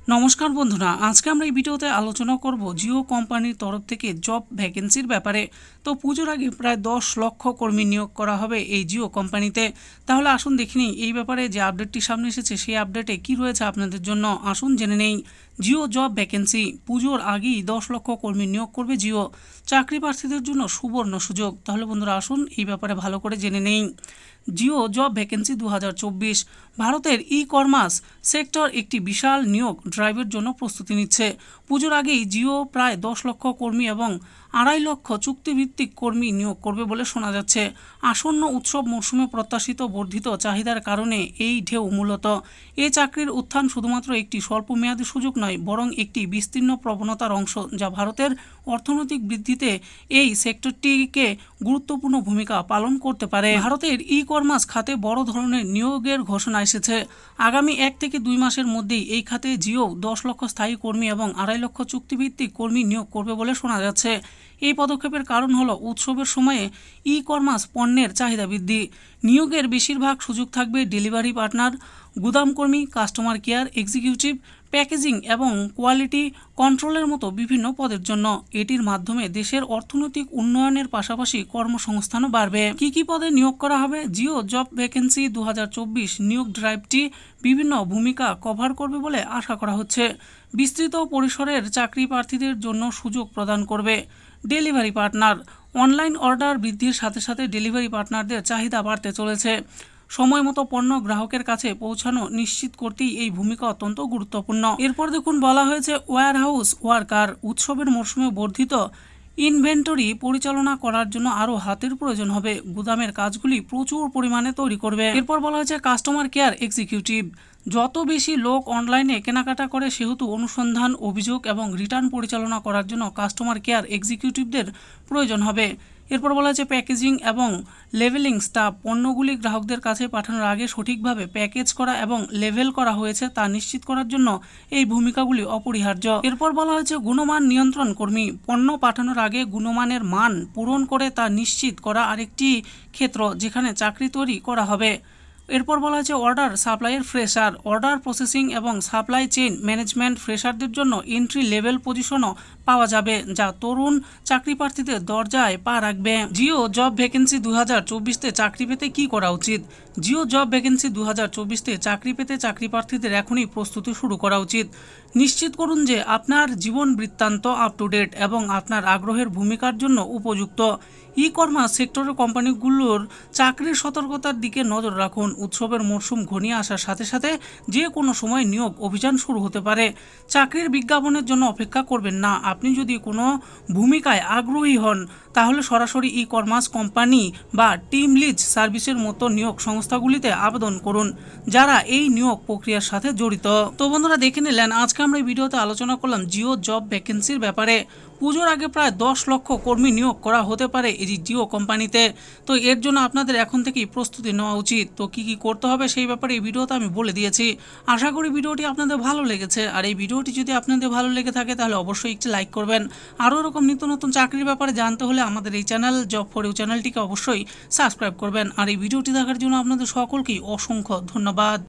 নমস্কার বন্ধুরা, আজকে আমরা এই ভিডিওতে আলোচনা করব জিও কোম্পানির তরফ থেকে জব ভ্যাকেন্সির ব্যাপারে। তো পুজোর আগে প্রায় 10 লক্ষ কর্মী নিয়োগ করা হবে এই জিও কোম্পানিতে। তাহলে আসুন দেখে নিই এই ব্যাপারে যে আপডেটটি সামনে এসেছে সেই আপডেটে কি রয়েছে আপনাদের জন্য। আসুন জেনে নেই। জিও জব ভ্যাকেন্সি, পুজোর আগেই 10 লক্ষ কর্মী নিয়োগ করবে জিও। চাকরি প্রার্থীদের জন্য সুবর্ণ সুযোগ। তাহলে বন্ধুরা আসুন এই ব্যাপারে ভালো করে জেনে নেই। Jio job vacancy 2024। ভারতের ই কমার্স সেক্টর একটি বিশাল নিয়োগ ড্রাইভের জন্য প্রস্তুতি নিচ্ছে। পুজোর আগেই জিও প্রায় 10 লক্ষ কর্মী এবং 2.5 লক্ষ চুক্তিভিত্তিক কর্মী নিয়োগ করবে বলে শোনা যাচ্ছে। আসন্ন উৎসব মরশুমে প্রত্যাশিত বর্ধিত চাহিদার কারণে এই ঢেউ। মূলত এই চাকরির উত্থান শুধুমাত্র একটি স্বল্পমেয়াদী সুযোগ নয়, বরং একটি বিস্তীর্ণ প্রবণতার অংশ যা ভারতের অর্থনৈতিক বৃদ্ধিতে এই সেক্টরটিকে গুরুত্বপূর্ণ ভূমিকা পালন করতে পারে। ভারতের ই কমার্স খাতে বড় ধরনের নিয়োগের ঘোষণা এসেছে। আগামী 1 থেকে 2 মাসের মধ্যেই এই খাতে জিও 10 লক্ষ স্থায়ী কর্মী এবং 2.5 লক্ষ চুক্তিভিত্তিক কর্মী নিয়োগ করবে বলে শোনা যাচ্ছে। এই পদক্ষেপের কারণ হলো উৎসবের সময়ে ই কমার্স পণ্যের চাহিদা বৃদ্ধি। নিয়োগের বেশিরভাগ সুযোগ থাকবে ডেলিভারি পার্টনার, গুদামকর্মী, কাস্টমার কেয়ার এক্সিকিউটিভ, প্যাকেজিং এবং কোয়ালিটি কন্ট্রোলের মতো বিভিন্ন পদের জন্য। এটির মাধ্যমে দেশের অর্থনৈতিক উন্নয়নের পাশাপাশি কর্মসংস্থানও বাড়বে। কি কি পদে নিয়োগ করা হবে? জিও জব ভ্যাকেন্সি 2024 নিয়োগ ড্রাইভটি বিভিন্ন ভূমিকা কভার করবে বলে আশা করা হচ্ছে। বিস্তৃত পরিসরের চাকরি প্রার্থীদের জন্য সুযোগ প্রদান করবে। ডেলিভারি পার্টনার, অনলাইন অর্ডার বৃদ্ধির সাথে সাথে ডেলিভারি পার্টনারদের চাহিদা বাড়তে চলেছে। সময় মতো পণ্য গ্রাহকের কাছে পৌঁছানো নিশ্চিত করতেই এই ভূমিকা অত্যন্ত গুরুত্বপূর্ণ। এরপর দেখুন বলা হয়েছে ওয়্যার হাউস ওয়ার্কার। উৎসবের মরশুমে বর্ধিত ইনভেন্টরি পরিচালনা করার জন্য আরও হাতের প্রয়োজন হবে। গুদামের কাজগুলি প্রচুর পরিমাণে তৈরি করবে। এরপর বলা হয়েছে কাস্টমার কেয়ার এক্সিকিউটিভ। যত বেশি লোক অনলাইনে কেনাকাটা করে সেহেতু অনুসন্ধান, অভিযোগ এবং রিটার্ন পরিচালনা করার জন্য কাস্টমার কেয়ার এক্সিকিউটিভদের প্রয়োজন হবে। এরপর বলা হয়েছে প্যাকেজিং এবং লেভেলিং স্টাফ। পণ্যগুলি গ্রাহকদের কাছে পাঠানোর আগে সঠিকভাবে প্যাকেজ করা এবং লেভেল করা হয়েছে তা নিশ্চিত করার জন্য এই ভূমিকাগুলি অপরিহার্য। এরপর বলা হয়েছে গুণমান নিয়ন্ত্রণ কর্মী। পণ্য পাঠানোর আগে গুণমানের মান পূরণ করে তা নিশ্চিত করা আরেকটি ক্ষেত্র যেখানে চাকরি তৈরি করা হবে। এরপর বলা হয়েছে অর্ডার সাপ্লাইয়ের ফ্রেশার। অর্ডার প্রসেসিং এবং সাপ্লাই চেইন ম্যানেজমেন্ট ফ্রেশারদের জন্য এন্ট্রি লেভেল পজিশনও পাওয়া যাবে, যা তরুণ চাকরি প্রার্থীদের দরজায় পা রাখবে। জিও জব ভ্যাকেন্সি 2024-তে চাকরি পেতে কি করা উচিত? জিও জব ভ্যাকেন্সি 2024-তে চাকরি পেতে চাকরি প্রার্থীদের এখনই প্রস্তুতি শুরু করা উচিত। নিশ্চিত করুন যে আপনার জীবন বৃত্তান্ত আপ টু ডেট এবং আপনার আগ্রহের ভূমিকার জন্য উপযুক্ত। ই কমার্স সেক্টরের কোম্পানিগুলোর চাকরির সতর্কতার দিকে নজর রাখুন। উৎসবের মরশুম ঘনিয়ে আসার সাথে সাথে যে কোনো সময় নিয়োগ অভিযান শুরু হতে পারে। চাকরির বিজ্ঞাপনের জন্য অপেক্ষা করবেন না। আপনি যদি কোনো ভূমিকায় আগ্রহী হন তাহলে সরাসরি ই কমার্স কোম্পানি বা টিম লিজ সার্ভিসের মতো নিয়োগ সংস্থাগুলিতে আবেদন করুন যারা এই নিয়োগ প্রক্রিয়ার সাথে জড়িত। তো বন্ধুরা দেখে নিলেন, আজকে আমরা এই ভিডিওতে আলোচনা করলাম জিও জব ভ্যাকেন্সির ব্যাপারে। পুজোর আগে প্রায় 10 লক্ষ কর্মী নিয়োগ করা হতে পারে এই জিও কোম্পানিতে। তো এর জন্য আপনাদের এখন থেকেই প্রস্তুতি নেওয়া উচিত। তো কি কি করতে হবে সেই ব্যাপারে এই ভিডিওতে আমি বলে দিয়েছি। আশা করি ভিডিওটি আপনাদের ভালো লেগেছে। আর এই ভিডিওটি যদি আপনাদের ভালো লেগে থাকে তাহলে অবশ্যই একটি লাইক করবেন। আরও এরকম নিত্য নতুন চাকরির ব্যাপারে জানতে হলে আমাদের এই চ্যানেল জব ফর ইউ চ্যানেলটিকে অবশ্যই সাবস্ক্রাইব করবেন। আর এই ভিডিওটি দেখার জন্য আপনাদের সকলকেই অসংখ্য ধন্যবাদ।